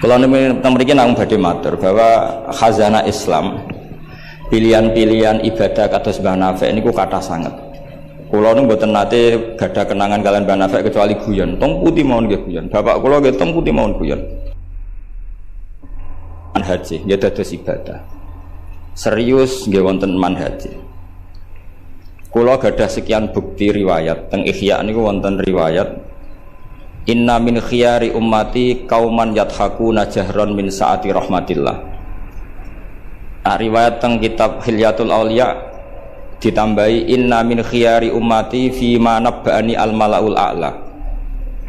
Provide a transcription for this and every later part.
Kalau mriki nang badhe matur bahwa khazanah Islam, pilihan-pilihan ibadah kados Mbah Nafek niku kathah sanget. Kula nu mboten nate gadah kenangan kalian Mbah Nafek kecuali guyon. Tong putih mawon nggih guyon. Bapak kula nggih tong putih mawon guyon. Manhaj nggih dados ibadah. Serius nggih wonten manhaj. Kula gadah sekian bukti riwayat teng Ihya niku wonten riwayat inna min khiyari ummati kauman yadhakuna jahron min saati rahmatillah. Nah, riwayat teng kitab Hilyatul Auliya ditambahi inna min khiyari ummati fi ma nabba'ani al malaul a'la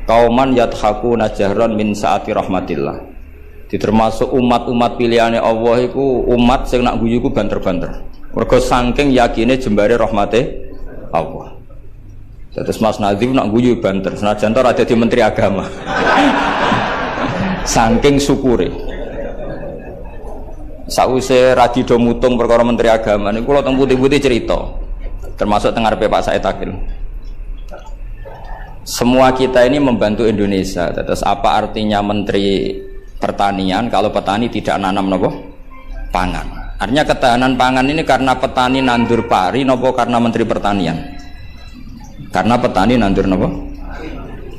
kauman yadhakuna jahron min saati rahmatillah. Termasuk umat-umat pilihane Allah iku umat sing nak guyu iku banter-banter. Mergo saking yakine jembare rahmate Allah. Terus Mas Nazim nak guyu banter, senajan to ora dadi menteri agama. Saking syukure. Sause radi do mutung perkara menteri agama niku kula teng putih-putih cerita. Termasuk teng ngarepe Pak Said Akil. Semua kita ini membantu Indonesia. Terus apa artinya menteri pertanian kalau petani tidak nanam napa? Pangan. Artinya ketahanan pangan ini karena petani nandur pari napa karena menteri pertanian? Karena petani nandur napa?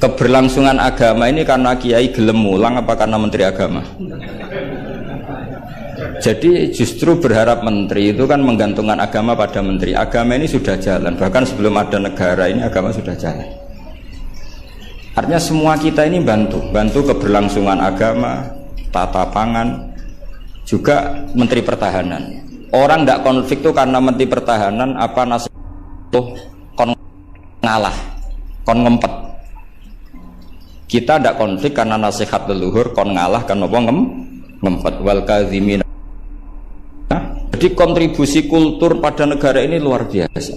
Keberlangsungan agama ini karena kiai gelem mulang apa karena menteri agama? Jadi justru berharap menteri itu kan menggantungkan agama pada menteri. Agama ini sudah jalan, bahkan sebelum ada negara ini agama sudah jalan. Artinya semua kita ini bantu keberlangsungan agama, tata pangan, juga menteri pertahanan. Orang tidak konflik itu karena menteri pertahanan apa nasib tuh ngalah, kon ngempet. Kita tidak konflik karena nasihat leluhur, kon ngalah kan apa ngempet. Wal kadzimin. Jadi kontribusi kultur pada negara ini luar biasa.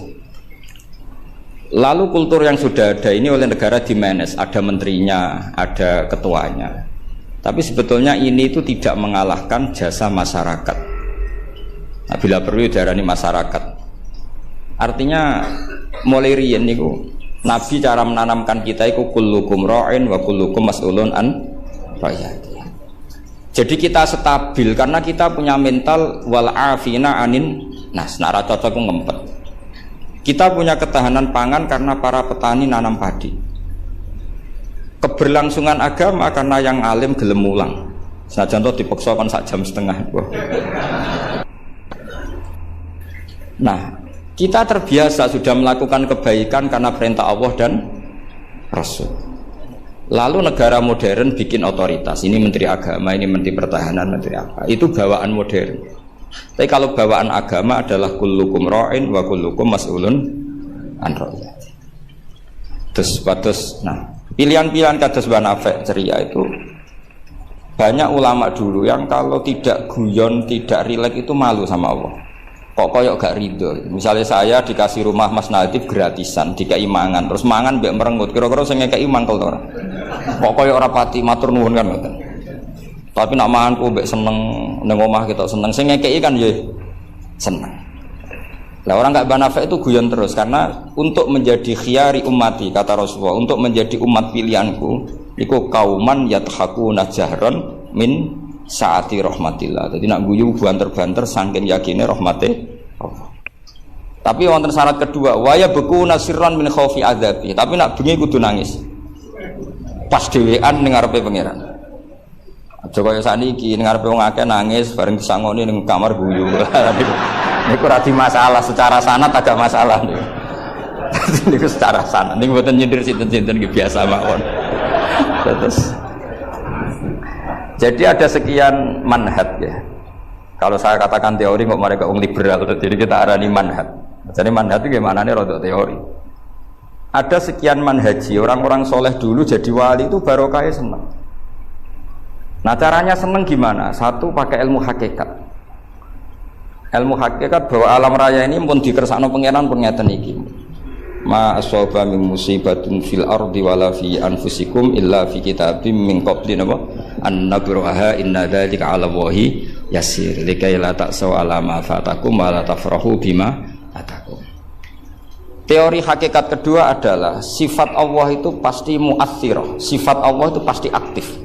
Lalu kultur yang sudah ada ini oleh negara dimanage, ada menterinya, ada ketuanya. Tapi sebetulnya ini itu tidak mengalahkan jasa masyarakat. Nah, bila perlu diarani masyarakat. Artinya mulai riyen niku Nabi cara menanamkan kita iku kullukum ra'in wa kullukum mas'ulun an ra'iyati. Jadi kita stabil karena kita punya mental wal afina anin nas, nara cocok ngempet. Kita punya ketahanan pangan karena para petani nanam padi. Keberlangsungan agama karena yang alim gelem mulang. Sajan to dipaksa kon sak jam setengah. Nah, kita terbiasa sudah melakukan kebaikan karena perintah Allah dan Rasul. Lalu negara modern bikin otoritas. Ini menteri agama, ini menteri pertahanan, menteri apa. Itu bawaan modern. Tapi kalau bawaan agama adalah kullukum ra'in wa kullukum mas'ulun an ra'iyati. Terus, nah, pilihan-pilihan kados Mbah Nafek ceria itu banyak ulama dulu yang kalau tidak guyon, tidak rileks itu malu sama Allah. Kok koyok gak ridho. Misalnya saya dikasih rumah Mas Nadif gratisan, dikai mangan, terus mangan mbek merengut, kira-kira sing ngekeki mangkel to ora? Kok koyok ora pati matur nuwun kan mboten. Tapi nak manganku mbek seneng ning omah kita seneng, sing ngekeki kan ya seneng. Lah orang gak Banafek itu guyon terus karena untuk menjadi khiyari ummati kata Rasulullah, untuk menjadi umat pilihanku iku kauman yadhakuna jahron min saati rahmatillah. Jadi nak guyu banter-banter saking yakine rahmate Allah. Tapi wonten syarat kedua, waya beku nasirran min khaufi adzabi. Tapi nak bengi kudu nangis. Pas dhewean ning ngarepe pangeran. Aja kaya sakniki ning ngarepe wong akeh nangis bareng disangoni ning kamar guyu. Niku ora di masalah secara sanad agak masalah niku. Niku secara sanad niku mboten nyindir sinten-sinten iki biasa mawon. Terus jadi ada sekian manhaj ya. Kalau saya katakan teori kok mereka liberal, jadi kita arani manhaj. Jadi manhaj itu gimana nih rodok teori. Ada sekian manhaji, orang-orang soleh dulu jadi wali itu barokahnya senang. Nah caranya senang gimana? Satu pakai ilmu hakikat. Ilmu hakikat bahwa alam raya ini pun dikersakno pangeran pun ngeten iki. Ma asaba min musibatin fil ardi wala fi anfusikum illa fi kitabim min qabli an nabraha inna dzalika 'ala Allahi yasir likai la ta'saw 'ala ma fatakum wa la tafrahu bima atakum. Teori hakikat kedua adalah sifat Allah itu pasti mu'athirah, sifat Allah itu pasti aktif.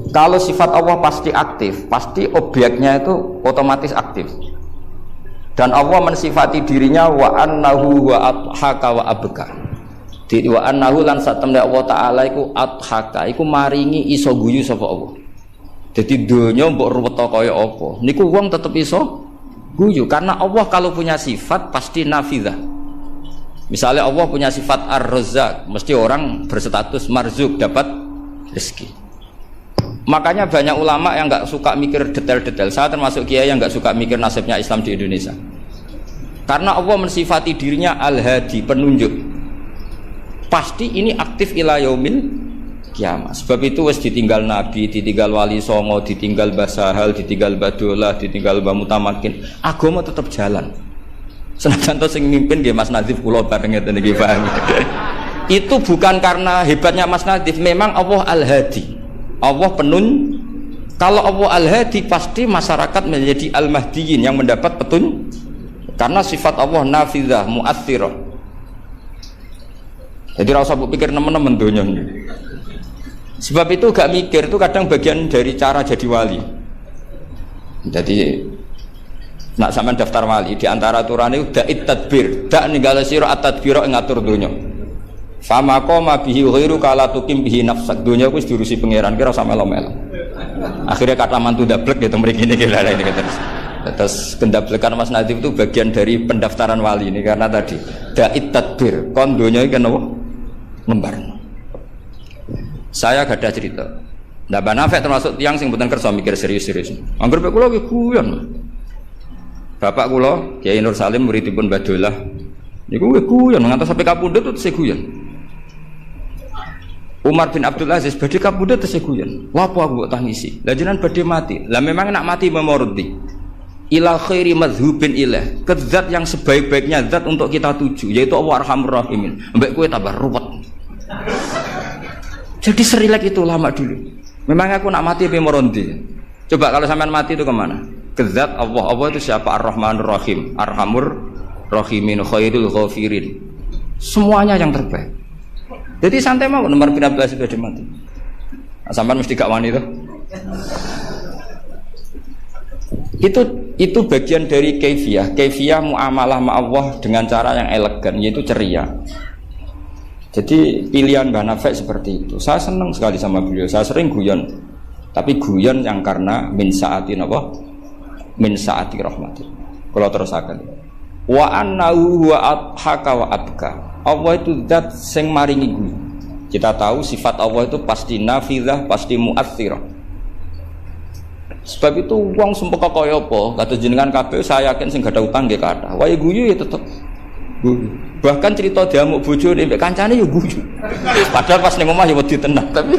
Kalau sifat Allah pasti aktif, pasti objeknya itu otomatis aktif. Dan Allah mensifati dirinya wa annahu wa adhaka wa abka. Di wa annahu lan satemne Allah taala iku adhaka, iku maringi iso guyu sapa Allah. Jadi donya mbok ruwet kaya apa, niku wong tetep iso guyu karena Allah kalau punya sifat pasti nafidzah. Misalnya Allah punya sifat ar-razzaq, mesti orang berstatus marzuk dapat rezeki. Makanya banyak ulama yang nggak suka mikir detail-detail. Saya termasuk kiai yang nggak suka mikir nasibnya Islam di Indonesia. Karena Allah mensifati dirinya al-hadi, penunjuk. Pasti ini aktif ila yaumil kiamat. Sebab itu wis ditinggal Nabi, ditinggal Wali Songo, ditinggal Mbah Sahal, ditinggal Mbah Dolah, ditinggal Mbah Mutamakin. Agama tetap jalan. Senajan to sing mimpin nggih Mas Nadif kula bareng ngeten iki paham. Itu bukan karena hebatnya Mas Nadif, memang Allah Al-Hadi. Allah penun. Kalau Allah Al-Hadi pasti masyarakat menjadi Al-Mahdiyin yang mendapat petun. Karena sifat Allah nafidzah, mu'athirah. Jadi ora usah pikir nemen-nemen donya. Sebab itu gak mikir itu kadang bagian dari cara jadi wali. Jadi nak sampean daftar wali di antara aturan itu da'it tadbir, dak ninggale sira at-tadbira ing ngatur donya. Fama qama bihi ghairu kala tukim bihi nafsak. Donya wis diurusi pangeran kira sama melo-melo. Akhirnya kata mantu dablek gitu mriki niki lha ini terus. Terus kendablekan Mas Nadif itu bagian dari pendaftaran wali ini karena tadi da'it tadbir, kon donya iki kenapa? Lembar. Saya gak ada cerita. Nah, Mbak Nafek termasuk tiang sing mboten kersa mikir serius-serius. Angger pek kula ki guyon. Bapak kula Kiai Nur Salim muridipun Mbah Dolah niku guyon ngantos sampai kapundhut terus guyon. Umar bin Abdul Aziz badhe kapundhut terus guyon. Lha apa aku tangisi? Lah jenengan badhe mati. Lah memang nak mati memoroti. Ila khairi madhubin ilah. Ke zat yang sebaik-baiknya zat untuk kita tuju yaitu Allah Arhamur Rahimin. Mbek kowe tambah ruwet. Jadi serilek itu lama dulu. Memang aku nak mati memoroti. Coba kalau sampean mati itu kemana? Kezat Allah. Allah itu siapa? Ar-Rahmanur Rahim, Arhamur Rahimin, Khairul Ghafirin. Semuanya yang terbaik. Jadi santai mau nomor bin Abdul Aziz sudah mati. Nah, sampean mesti gak wani itu bagian dari kaifiyah muamalah ma Allah dengan cara yang elegan yaitu ceria. Jadi pilihan Mbah Nafek seperti itu. Saya senang sekali sama beliau. Saya sering guyon. Tapi guyon yang karena min sa'atin apa? Min sa'ati rahmati. Kalau terus akan wa annahu wa adhaka wa abka. Allah itu zat sing maringi guyu. Kita tahu sifat Allah itu pasti nafidzah, pasti mu'athirah. Sebab itu wong sumpah kaya apa? Kata jenengan kabeh saya yakin sing gak ada utang nggih kathah. Wae guyu ya tetep guyu. Bahkan cerita diamuk bojone mbek kancane ya guyu. Padahal pas ning omah ya wedi tenan, tapi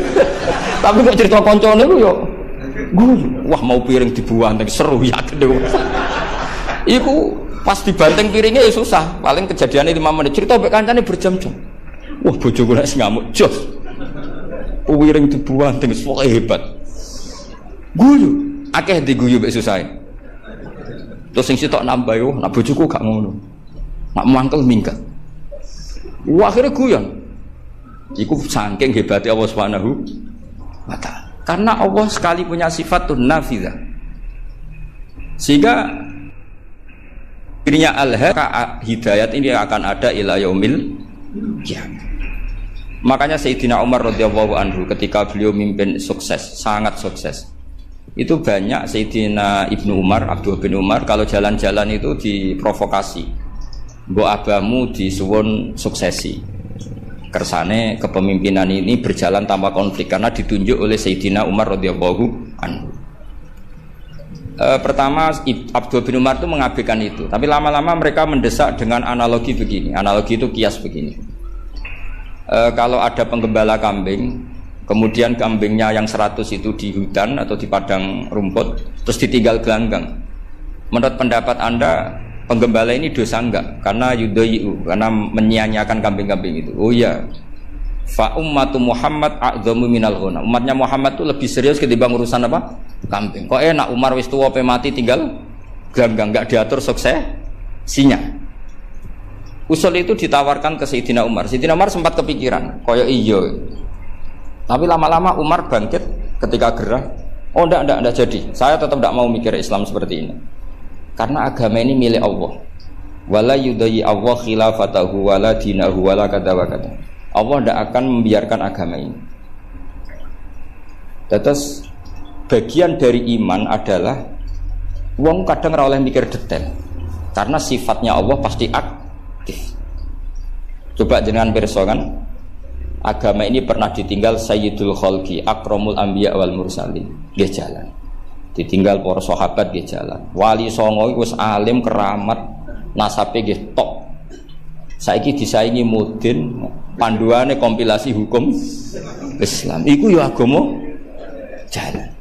kok cerita kancane ku ya guyu. Wah mau piring dibuang seru yakin deh. Iku pas dibanteng piringnya ya susah. Paling kejadiannya 5 menit. Cerita mbek kancane berjam-jam. Wah bojoku nek ngamuk jos. Piring dibuang pokoke hebat. Guyu. Akeh diguyu mbek susahe. Terus sing sitok nambah yo, nak bojoku gak ngono. Nak mangkel minggat. Wah akhirnya guyon. Iku saking hebatnya Allah Subhanahu wa ta'ala. Karena Allah sekali punya sifat nafidzah. Sehingga dirinya al-haq hidayat ini akan ada ila yaumil kiamat. Makanya Sayyidina Umar radhiyallahu anhu ketika beliau mimpin sukses, sangat sukses. Itu banyak Sayyidina Ibnu Umar, Abdullah bin Umar kalau jalan-jalan itu diprovokasi. Mbok abamu disuwun suksesi. Kersane kepemimpinan ini berjalan tanpa konflik karena ditunjuk oleh Sayyidina Umar radhiyallahu anhu. Pertama Abdullah bin Umar itu mengabaikan itu, tapi lama-lama mereka mendesak dengan analogi begini. Analogi itu kias begini. Kalau ada penggembala kambing, kemudian kambingnya yang 100 itu di hutan atau di padang rumput, terus ditinggal gelanggang. Menurut pendapat Anda, penggembala ini dosa enggak? Karena yudhayu, karena menyia-nyiakan kambing-kambing itu. Oh iya. Fa ummatu Muhammad a'dhamu minal ghunam. Umatnya Muhammad itu lebih serius ketimbang urusan apa? Kambing. Kok enak Umar wis tuwa pe mati tinggal gelanggang, enggak diatur suksesinya. Usul itu ditawarkan ke Sayyidina Umar. Sayyidina Umar sempat kepikiran, koyo iya. Tapi lama-lama Umar bangkit ketika gerah, oh enggak jadi. Saya tetap tidak mau mikir Islam seperti ini. Karena agama ini milik Allah. Wala yudayi Allah khilafatahu wala dinahu wala kata wa kata. Allah tidak akan membiarkan agama ini. Terus bagian dari iman adalah wong kadang ora oleh mikir detail. Karena sifatnya Allah pasti aktif. Coba jenengan pirsa kan, agama ini pernah ditinggal Sayyidul Khalqi, Akramul Anbiya wal Mursalin, nggih jalan. Ditinggal para sahabat nggih jalan. Wali songo iku wis alim keramat, nasabe nggih top. Saiki disaingi mudin, panduane kompilasi hukum Islam. Iku ya agama jalan.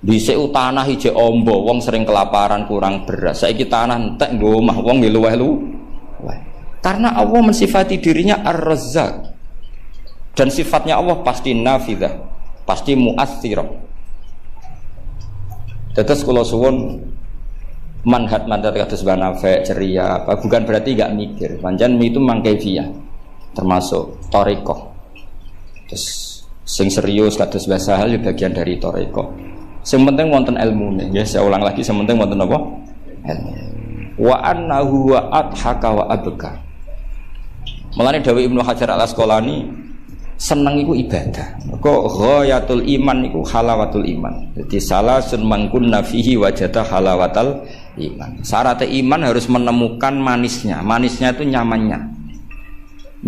Dhisik tanah ijek ombo, wong sering kelaparan kurang beras. Saiki tanah entek nggo omah wong nggih luweh-luweh. Karena Allah mensifati dirinya Ar-Razzaq. Dan sifatnya Allah pasti nafidah, pasti mu'athirah. Terus kalau suwun manhat kados banafe ceria apa bukan berarti enggak mikir. Pancen itu mangkaifiah. Termasuk thariqah. Terus sing serius kados bahasa hal bagian dari thariqah. Sing penting wonten ilmune. Ya saya ulang lagi, sing penting wonten apa? Ilmu. Wa annahu wa adhaka wa abka. Mulane dawuh Ibnu Hajar Al-Asqalani seneng iku ibadah. Kok ghayatul iman iku halawatul iman. Jadi salasun mangkunna fihi wajada halawatal iman. Syarat iman harus menemukan manisnya. Manisnya itu nyamannya.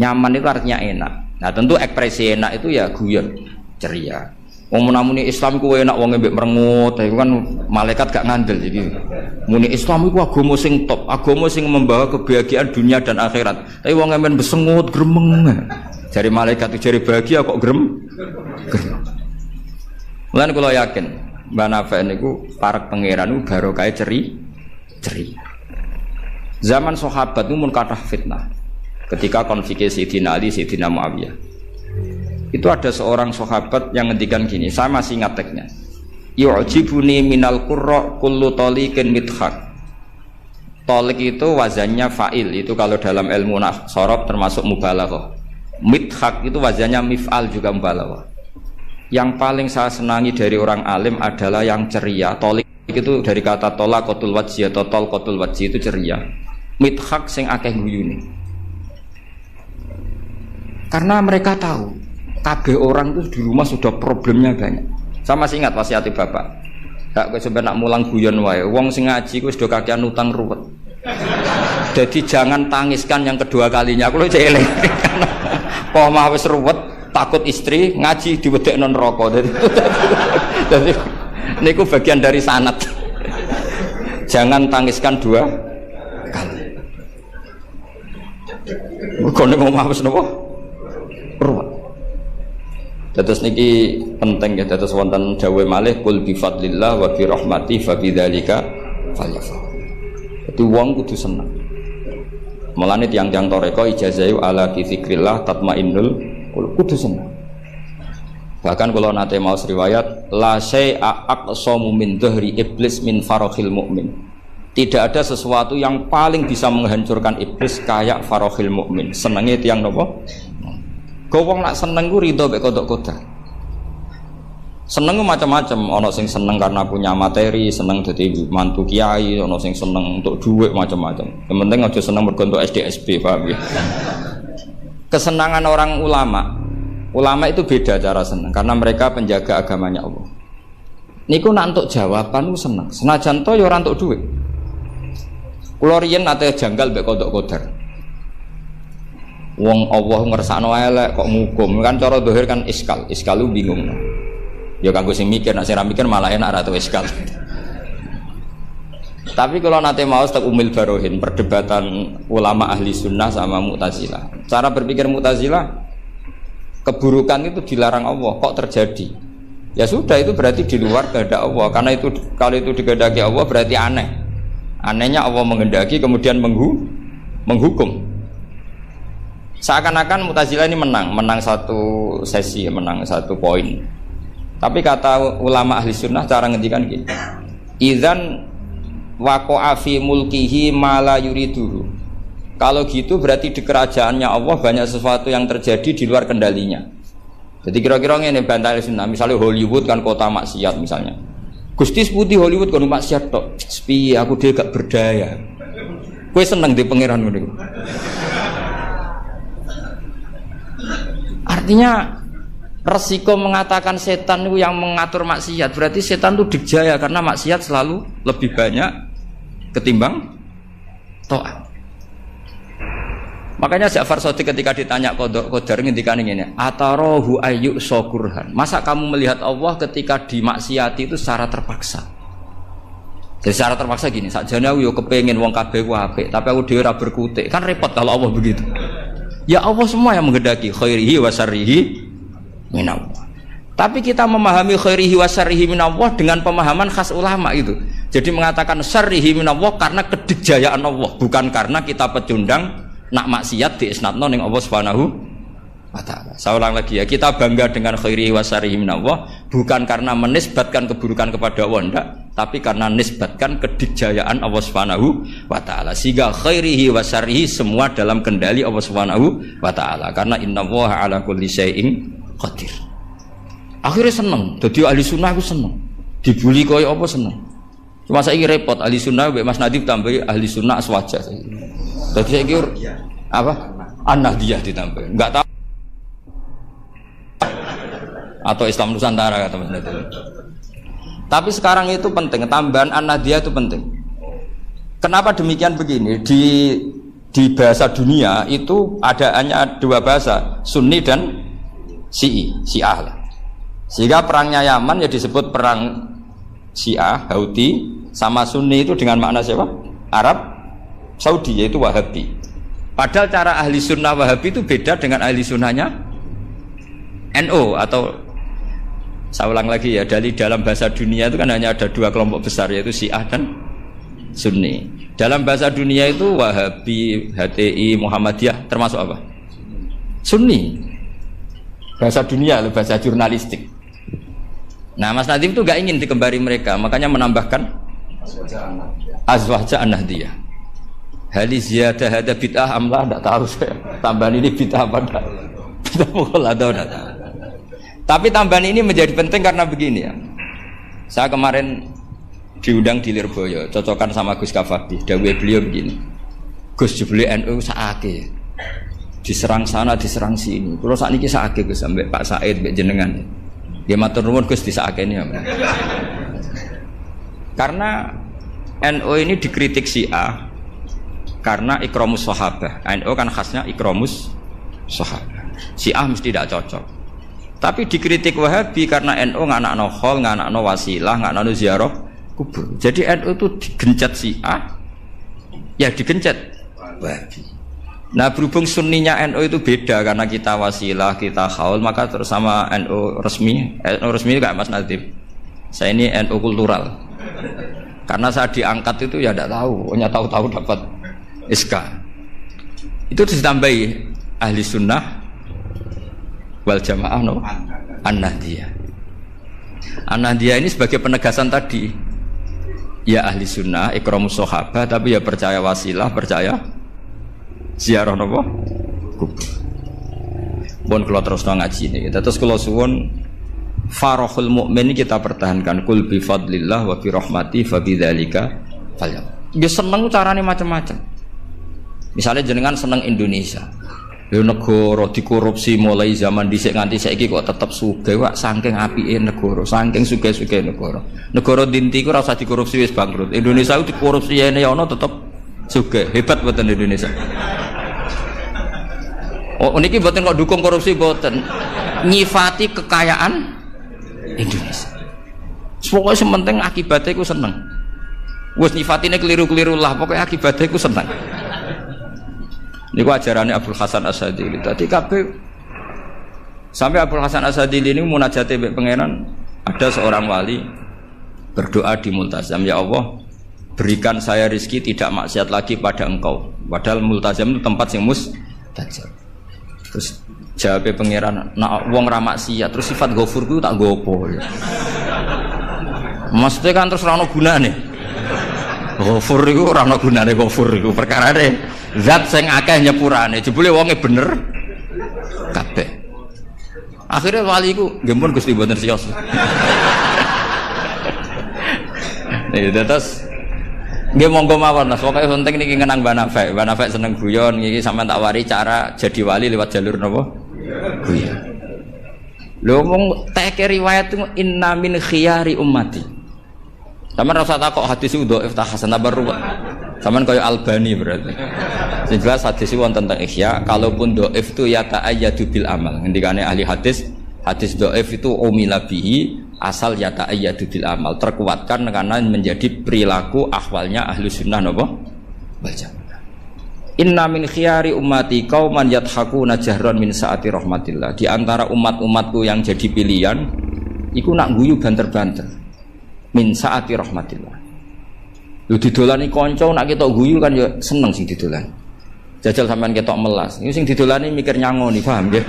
Nyaman itu artinya enak. Nah, tentu ekspresi enak itu ya guyon, ceria. Wong muni Islam ku enak wong mbek merengut, iku kan malaikat gak ngandel iki. Muni Islam iku agama sing top, agama sing membawa kebahagiaan dunia dan akhirat. Tapi wong men besengut gremeng. Jari malaikat itu jari bahagia kok grem. Mulane kula yakin Mbah Nafi niku parek pangeran niku barokah ceria. Zaman sahabat itu mun kathah fitnah. Ketika konflik Sayyidina Ali, Sayyidina Muawiyah. Itu ada seorang sahabat yang ngendikan gini, saya masih ingat teksnya. Yu'jibuni minal qurra kullu taliqin midhaq. Talik itu wazannya fa'il, itu kalau dalam ilmu sorof termasuk mubalaghah. Midhaq itu wazannya mif'al juga mubalaghah. Yang paling saya senangi dari orang alim adalah yang ceria. Talik itu dari kata tolaqatul wajhi atau tolqatul wajhi itu ceria. Midhaq sing akeh guyune. Karena mereka tahu kabeh orang itu di rumah sudah problemnya banyak. Saya masih ingat wasiat bapak. Gak kok sampe nak mulang guyon wae. Wong sing ngaji ku wis do kakean utang ruwet. Jadi jangan tangiskan yang kedua kalinya. Aku lho cek eling. Kok mah wis ruwet, takut istri ngaji diwedekno neraka. Jadi niku bagian dari sanad. Jangan tangiskan dua kali. Kok nek omah wis napa? Ruwet. Dados niki penting ya, dados wonten dawuh malih kul bi fadlillah wa bi rahmati fa bidzalika falyafrah. Dadi wong kudu seneng. Mulane tiyang-tiyang toreko ijazahu ala bi dzikrillah tatmainnul kudu seneng. Bahkan kalau nate mau riwayat la syai'a aqsamu min dhahri iblis min farahil mukmin. Tidak ada sesuatu yang paling bisa menghancurkan iblis kayak farahil mukmin. Senenge tiyang napa? Wong nak seneng ku ridho mek kodok-kodok. Seneng macam-macam, ana sing seneng karena punya materi, seneng dadi mantu kiai, ana sing seneng untuk duit macam-macam. Yang penting aja seneng mergo untuk SDSB, paham ya. Kesenangan orang ulama itu beda cara seneng karena mereka penjaga agamanya Allah. Niku nak untuk jawaban ku seneng. Senajan to ya ora untuk duit. Kula riyen nate janggal mek kodok-kodok. Wong Allah ngersakno elek kok ngukum kan cara zahir kan iskal lu bingung. Ya kanggo sing mikir, nek sing ra mikir malah enak ra tau iskal. Tapi kalau nate mau tak umil barohin perdebatan ulama ahli sunnah sama Mu'tazilah. Cara berpikir Mu'tazilah keburukan itu dilarang Allah kok terjadi. Ya sudah itu berarti di luar kehendak Allah. Karena itu kalau itu dikehendaki Allah berarti aneh. Anehnya Allah menghendaki kemudian menghukum. Seakan-akan Mu'tazilah ini menang satu sesi, menang satu poin. Tapi kata ulama ahli sunnah cara ngendikan gitu. Idzan waqa'a fi mulkihi ma la yuriduhu. Kalau gitu berarti di kerajaannya Allah banyak sesuatu yang terjadi di luar kendalinya. Jadi kira-kira ngene bantai sunnah, misalnya Hollywood kan kota maksiat misalnya. Gusti putih Hollywood kan maksiat tok. Sepi aku dhewe gak berdaya. Kowe seneng di pangeran ngono iku. Artinya resiko mengatakan setan itu yang mengatur maksiat, berarti setan itu dikjaya karena maksiat selalu lebih banyak ketimbang taat. Makanya Ja'far Shadiq ketika ditanya Qadar ngendikane ngene, "Atarahu ayyu syukurhan." Masa kamu melihat Allah ketika dimaksiati itu secara terpaksa? Jadi secara terpaksa gini, sakjane aku yo kepengin wong kabeh ku apik, tapi aku dhewe ora berkutik. Kan repot kalau Allah begitu. Ya Allah semua yang menghendaki khairihi wa syarrihi minallah. Tapi kita memahami khairihi wa syarrihi minallah dengan pemahaman khas ulama itu. Jadi mengatakan syarrihi minallah karena kedikjayaan Allah, bukan karena kita pecundang nak maksiat diisnadno ning Allah Subhanahu wa taala. Saya ulang lagi ya, kita bangga dengan khairihi wa syarrihi minallah bukan karena menisbatkan keburukan kepada Allah enggak, tapi karena nisbatkan kedikjayaan Allah Subhanahu wa taala. Sehingga khairihi wa syarrihi semua dalam kendali Allah Subhanahu wa taala. Karena innallaha ala kulli syai'in qadir. Akhirnya seneng, dadi ahli sunnah aku seneng. Dibuli kaya apa seneng. Cuma saiki repot ahli sunnah mbek Mas Nadib tambahi ahli sunnah aswaja. Dadi saiki apa? An-Nahdiyah ditambah. Enggak tahu atau Islam Nusantara kata Mas Nadib. Tapi sekarang itu penting, tambahan An-Nahdiyah itu penting. Kenapa demikian begini? Di bahasa dunia itu hanya dua bahasa, Sunni dan Syiah lah. Sehingga perangnya Yaman ya disebut perang Syiah, Houthi, sama Sunni itu dengan makna siapa? Arab Saudi, yaitu Wahabi. Padahal cara ahli sunnah Wahabi itu beda dengan ahli sunnahnya NO atau saya ulang lagi ya, dari dalam bahasa dunia itu kan hanya ada dua kelompok besar, yaitu Syiah dan Sunni. Dalam bahasa dunia itu Wahabi, HTI, Muhammadiyah termasuk apa? Sunni. Bahasa dunia, bahasa jurnalistik. Nah, Mas Nadim itu gak ingin dikembari mereka, makanya menambahkan Azwaja An-Nahdiyah. Hali ziyadah hada bid'ah amlah, tidak tahu saya. Tambahan ini bid'ah apa enggak? Kita mukul atau enggak tahu. Tapi tambahan ini menjadi penting karena begini ya. Saya kemarin diundang di Lirboyo, cocokan sama Gus Kafati. Dawuh beliau begini. Gus jebule NU sakake. Diserang sana, diserang sini. Kalau saat ini sakake Gus sampai Pak Said, mbek jenengan. Dia matur nuwun Gus disakeni ya. Karena NU ini dikritik Syiah karena ikramus sahabah. NU kan khasnya ikramus sahabah. Syiah mesti tidak cocok. Tapi dikritik Wahabi karena NU nganakno khol, nganakno wasilah, nganakno ziarah kubur. Jadi NU itu digencet Syiah, ya digencet Wahabi. Nah berhubung sunninya NU itu beda karena kita wasilah, kita khaul, maka terus sama NU resmi kayak Mas Nadib. Saya ini NU kultural. Karena saya diangkat itu ya tidak tahu, hanya tahu-tahu dapat SK. Itu ditambahi ahli sunnah wal jamaah no An-Nahdiyah. An-Nahdiyah ini sebagai penegasan tadi. Ya ahli sunnah, ikramus sahabah, tapi ya percaya wasilah, percaya ziarah napa? Kubur. Pun kula terus ngaji niki. Terus kula suwun farahul mukmin kita pertahankan kul bi fadlillah wa bi rahmati fa bidzalika falyam. Dia seneng carane macam-macam. Misalnya jenengan seneng Indonesia. Ya negara dikorupsi mulai zaman dhisik nganti saiki kok tetep sugih wak saking apike negara, saking sugih-sugih negara. Negara dinti ku ora usah dikorupsi wis bangkrut. Indonesia ku dikorupsi ene ana tetep sugih. Hebat mboten Indonesia. Oh niki mboten kok dukung korupsi mboten. Nyifati kekayaan Indonesia. Pokoke sementing akibatnya ku seneng. Wis nyifatine keliru-keliru lah, pokoke akibatnya ku seneng. Niku ajarannya Abdul Hasan As-Sadili. Tadi kabeh sampai Abdul Hasan As-Sadili ini munajate mbek pangeran, ada seorang wali berdoa di multazam, ya Allah, berikan saya rezeki tidak maksiat lagi pada Engkau. Padahal multazam itu tempat sing mustajab. Terus jawab pangeran, nak wong ra maksiat, terus sifat ghafur ku tak gopo ya. Maksudnya kan terus ora ono gunane. Ghafur iku ora ono gunane, ghafur iku perkarane zat sing akeh nyepurane, jebule wonge bener kabeh. Akhirnya wali iku nggih pun Gusti mboten siyos. Terus nggih monggo mawon Mas, pokoke penting niki ngenang Mbah Nafek seneng guyon iki sampean tak wari cara jadi wali lewat jalur napa? Guyon. Lho mung teke riwayat itu inna min khiyari ummati. Sampeyan rasa takok hadis itu dhaif ta hasan ta baru. Sampeyan kaya Albani berarti. Sing jelas hadis itu wonten teng Ihya, kalaupun dhaif itu ya ta'ayyadu bil amal. Ngendikane ahli hadis dhaif itu umila bihi asal ya ta'ayyadu bil amal, terkuatkan karena menjadi perilaku ahwalnya ahlu sunnah napa? Wal jamaah. Inna min khiyari ummati qauman yadhakuna jahran min saati rahmatillah. Di antara umat-umatku yang jadi pilihan iku nak guyu banter-banter min saati rahmatillah. Lu didolani kanca nak ketok guyu kan ya seneng sing didolani. Jajal sampean ketok melas. Iku sing didolani mikir nyangoni, paham nggih?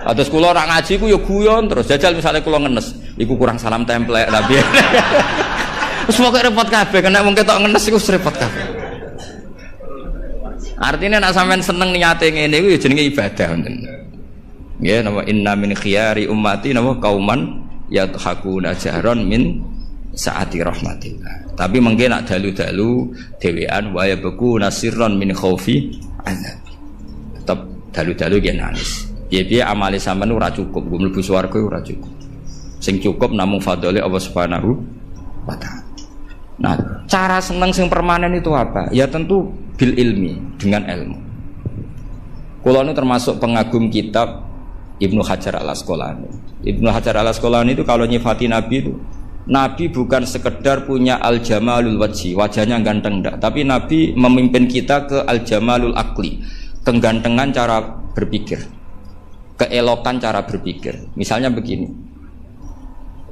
Atus kula ora ngaji ku ya guyon terus. Jajal misale kula ngenes, iku kurang salam templek tapi. Wis pokoke repot kabeh, kena wong ketok ngenes iku repot kabeh. Artinya nak sampean seneng niate ngene iku ya jenenge ibadah ngoten. Nggih napa inna min khiyari ummati napa kauman yadhakuna jahran min saati rahmatillah. Tapi mungkin nak dalu-dalu dhewean wa yabku nasirron min khaufi azab. Tetep dalu-dalu nggih nangis. Piye-piye amale sampean ora cukup, nggo mlebu swarga ora cukup. Sing cukup namung fadhole Allah Subhanahu wa taala. Nah, cara seneng sing permanen itu apa? Ya tentu bil ilmi, dengan ilmu. Kula nu termasuk pengagum kitab Ibnu Hajar Al-Asqalani. Ibnu Hajar Al-Asqalani itu kalau nyifati Nabi itu, Nabi bukan sekedar punya al-jamalul wajhi, wajahnya ganteng enggak, tapi Nabi memimpin kita ke al-jamalul akli, kegantengan cara berpikir, keelokan cara berpikir. Misalnya begini,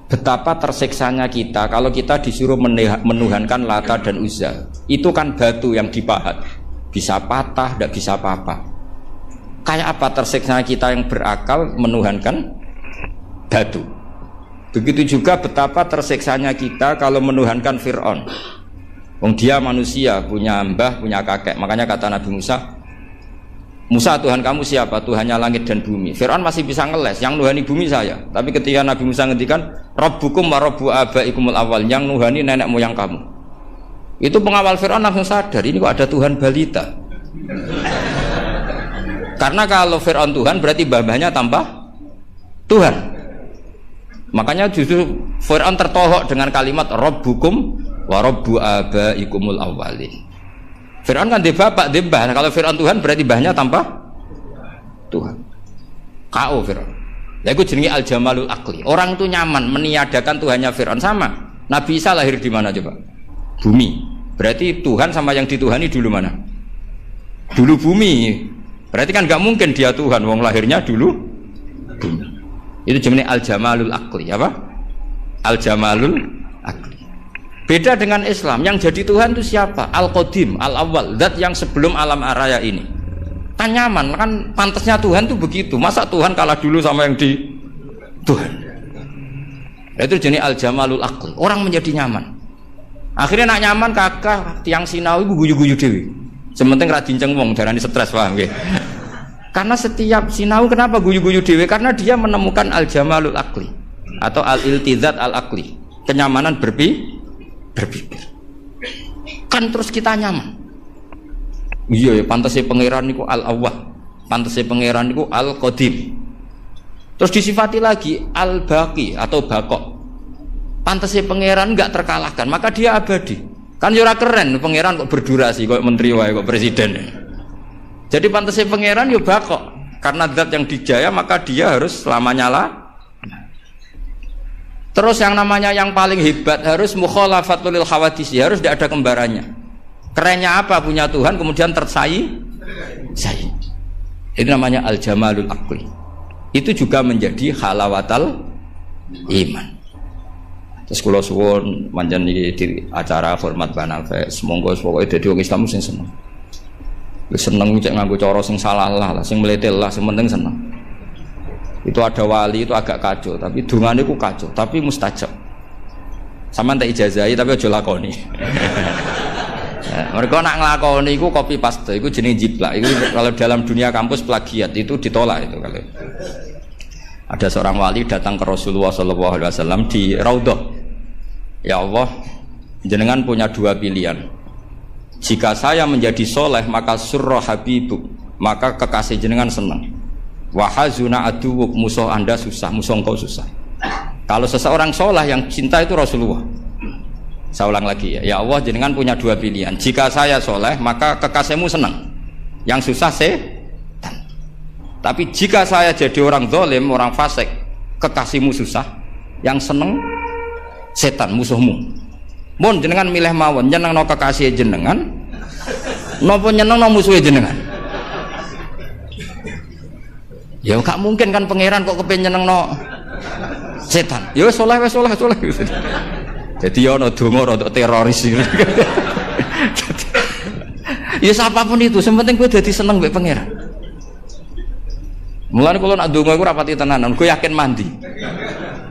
betapa tersiksanya kita kalau kita disuruh menuhankan Lata dan Uzza. Itu kan batu yang dipahat, bisa patah, tidak bisa apa-apa. Kayak apa tersiksanya kita yang berakal menuhankan batu. Begitu juga betapa tersiksanya kita kalau menuhankan Fir'aun. Wong dia manusia, punya mbah, punya kakek. Makanya kata Nabi Musa, Musa, Tuhan kamu siapa? Tuhannya langit dan bumi. Fir'aun masih bisa ngeles, yang nuhani bumi saya. Tapi ketika Nabi Musa ngendikan Rabbukum wa rabbu abaikumul awal, yang nuhani nenek moyang kamu. Itu pengawal Fir'aun langsung sadar, ini kok ada Tuhan balita. Karena kalau Fir'aun Tuhan berarti mbah-mbahnya tanpa Tuhan. Makanya justru Fir'aun tertohok dengan kalimat Rabbukum wa rabbu abaikumul awalin. Fir'aun kan dia bapak, dia mbah. Kalau Fir'aun Tuhan berarti mbahnya tanpa Tuhan. K.O. Fir'aun. Ya itu jenenge al-jamalul akli. Orang itu nyaman meniadakan Tuhannya Fir'aun. Sama. Nabi Isa lahir di mana coba? Bumi. Berarti Tuhan sama yang dituhani dulu mana? Dulu bumi. Berarti kan nggak mungkin dia Tuhan. Wong lahirnya dulu bumi. Itu jenenge al-jamalul akli. Apa? Al-jamalul akli. Beda dengan Islam, yang jadi Tuhan itu siapa? Al-Qadim, Al-Awwal, zat yang sebelum alam raya ini. Kan nyaman, kan pantasnya Tuhan itu begitu. Masa Tuhan kalah dulu sama yang di Tuhan? Itu jenis al-jamalul aqli. Orang menjadi nyaman. Akhirnya nak nyaman kakak tiang sinau ibu guyu-guyu dewi. Sementing ra dinceng wong, darani stres, paham nggih. Karena setiap sinau kenapa guyu-guyu dewi? Karena dia menemukan al-jamalul aqli atau al-iltizat al-aqli, kenyamanan berpikir. Kan terus kita nyaman. Iya ya, pantasnya pangeran niku al-awwal, pantasnya pangeran niku al-qadim. Terus disifati lagi al-baqi atau baqo. Pantasnya pangeran enggak terkalahkan, maka dia abadi. Kan ora keren pangeran kok berdurasi kok menteri wae kok presiden. Jadi pantasnya pangeran yo baqo. Karena zat yang dijaya maka dia harus selamanya lah. Terus yang namanya yang paling hebat harus mukhalafatul khawadisi, harus tidak ada kembarannya. Kerennya apa punya Tuhan kemudian tersaing? Itu namanya al-jamalul aqli. Itu juga menjadi halawatal iman. Terus kula suwun manjen di acara hormat Banafe, semoga pokoke dadi wong Islam sing seneng. Wis seneng cek nganggo cara sing salah lah, sing meletel lah, sing penting seneng. Itu ada wali itu agak kacau, tapi dungane ku kacau, tapi mustajab. Sama tak ijazahi tapi aja lakoni. Mereka nak ngelakoni iku copy paste, iku jenis jiplak. Iku kalau dalam dunia kampus plagiat itu ditolak itu kalau. Ada seorang wali datang ke Rasulullah SAW di Raudhah. Ya Allah, jenengan punya dua pilihan. Jika saya menjadi soleh maka surra habibuk, maka kekasih jenengan senang. Wahazuna aduwuk, musuh anda susah, musuh engkau susah. Kalau seseorang soleh yang cinta itu Rasulullah. Saya ulang lagi ya, ya Allah jenengan punya dua pilihan. Jika saya soleh maka kekasihmu senang, yang susah setan. Tapi jika saya jadi orang zalim, orang fasik, kekasihmu susah, yang senang setan, musuhmu. Mun jenengan milih mawon, nyeneng no kekasih jenengan, nopo nyeneng no musuh jenengan. Ya gak mungkin kan pangeran kok kepen nyeneng no setan. Ya soleh. Jadi ya ono donga rada teroris. Ya siapapun itu, sementing kowe dadi seneng mbek pangeran. Mulane kula nak donga iku rapati tenanan, kowe yakin mandi.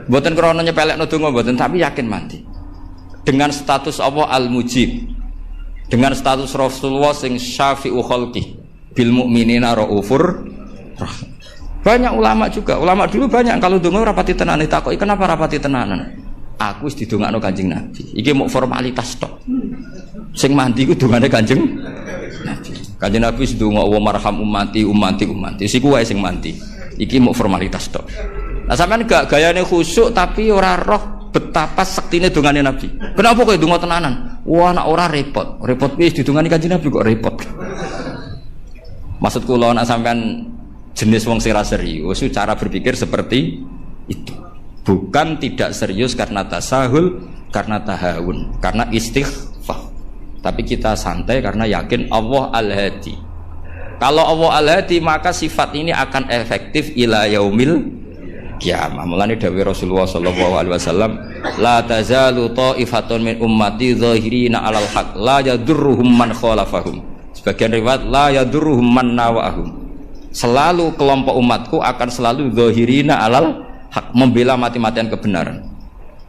Mboten krana nyepelekno donga mboten, tapi yakin mandi. Dengan status Allah Al-Mujib. Dengan status Rasulullah sing syafi'u khalqi bil mukminina raufur rahim. Banyak ulama juga, ulama dulu banyak kalau donga rapati tenanan ditakoki kenapa rapati tenanan? Aku wis didongakno Kanjeng Nabi. Iki mau formalitas tok. Sing mandi ku dongane Kanjeng Nabi. Kanjeng Nabi wis ndonga wa marham ummati. Siku wae sing mandi. Iki mau formalitas tok. Nah sampean gak gayane khusyuk tapi ora roh betapa sektine dongane Nabi. Kenapa kowe donga tenanan? Wah nek ora repot. Repot wis didongani Kanjeng Nabi kok repot. Maksud kula nek sampean jenis wong sing ra serius, cara berpikir seperti itu. Bukan tidak serius karena tasahul, karena tahawun, karena istighfar. Tapi kita santai karena yakin Allah Al-Hadi. Kalau Allah Al-Hadi maka sifat ini akan efektif ila yaumil qiyamah. Mulane dawuh Rasulullah sallallahu alaihi wasallam, la tazalu ta'ifatun min ummati zahirina 'alal haq, la yadurruhum man khalafahum. Sebagian riwayat la yadurruhum man nawahum. Selalu kelompok umatku akan selalu zahirina 'alal hak, membela mati-matian kebenaran.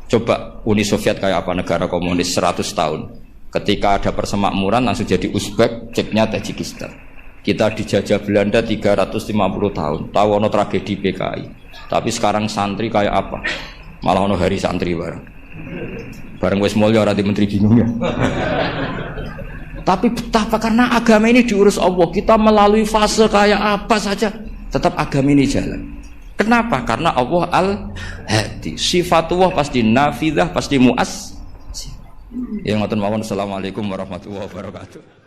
Coba Uni Soviet kayak apa, negara komunis 100 tahun. Ketika ada persemakmuran langsung jadi Uzbek, ceknya Tajikistan. Kita dijajah Belanda 350 tahun. Tahu ono tragedi PKI. Tapi sekarang santri kayak apa? Malah ono hari santri bareng. Bareng wis mulya ora di menteri bingung ya. Tapi betapa karena agama ini diurus Allah, kita melalui fase kayak apa saja tetap agama ini jalan. Kenapa? Karena Allah Al-Hadi. Sifatullah pasti nafidah, pasti muas. Ya ngoten mawon. Assalamualaikum warahmatullahi wabarakatuh.